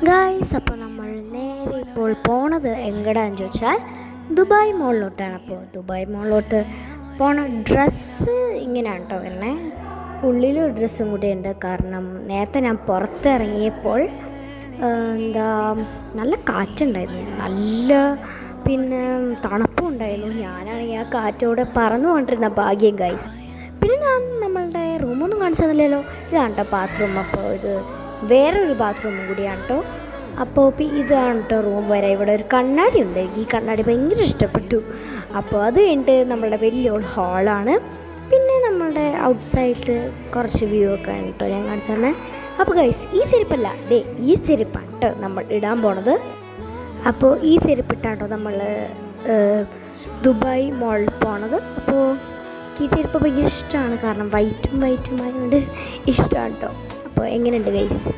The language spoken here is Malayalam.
ഗായ്സ്, അപ്പോൾ നമ്മൾ നേരെ ഇപ്പോൾ പോണത് എങ്ങടാന്ന് ചോദിച്ചാൽ ദുബായ് മോളിലോട്ടാണ്. അപ്പോൾ ദുബായ് മോളിലോട്ട് പോണ ഡ്രസ്സ് ഇങ്ങനെയാണ് കേട്ടോ വരുന്നത്. ഉള്ളിലും ഡ്രസ്സും കൂടി ഉണ്ട്. കാരണം നേരത്തെ ഞാൻ പുറത്തിറങ്ങിയപ്പോൾ നല്ല കാറ്റുണ്ടായിരുന്നു, നല്ല പിന്നെ തണുപ്പും ഉണ്ടായിരുന്നു. ഞാനാണെങ്കിൽ ആ കാറ്റോടെ പറന്നു കൊണ്ടിരുന്ന ഭാഗ്യം ഗൈസ്. പിന്നെ ഞാൻ നമ്മളുടെ റൂമൊന്നും കാണിച്ചു തന്നില്ലല്ലോ. ഇതാണ് കേട്ടോ ബാത്റൂം. അപ്പോൾ ഇത് വേറൊരു ബാത്റൂമും കൂടിയാണ് കേട്ടോ. അപ്പോൾ ഇതാണ് കേട്ടോ റൂം വരെ. ഇവിടെ ഒരു കണ്ണാടി ഉണ്ട്. ഈ കണ്ണാടി ഭയങ്കര ഇഷ്ടപ്പെട്ടു. അപ്പോൾ അത് കഴിഞ്ഞിട്ട് നമ്മളുടെ വലിയൊരു ഹാളാണ്. പിന്നെ നമ്മളുടെ ഔട്ട് സൈഡിൽ കുറച്ച് വ്യൂ ഒക്കെ ആണ് കേട്ടോ ഞാൻ കാണിച്ചു തന്നെ. അപ്പോൾ ഗൈസ്, ഈ ചെരുപ്പല്ല, ഈ ചെരുപ്പാണ് കേട്ടോ നമ്മൾ ഇടാൻ പോണത്. അപ്പോൾ ഈ ചെരുപ്പിട്ടാണ് നമ്മൾ ദുബായ് മോളിൽ പോണത്. അപ്പോൾ ഈ ചെരുപ്പ് ഭയങ്കര ഇഷ്ടമാണ്, കാരണം വൈറ്റും ആയതുകൊണ്ട് ഇഷ്ടമാണ് കേട്ടോ. അപ്പോൾ എങ്ങനെയുണ്ട് ഗൈസ്?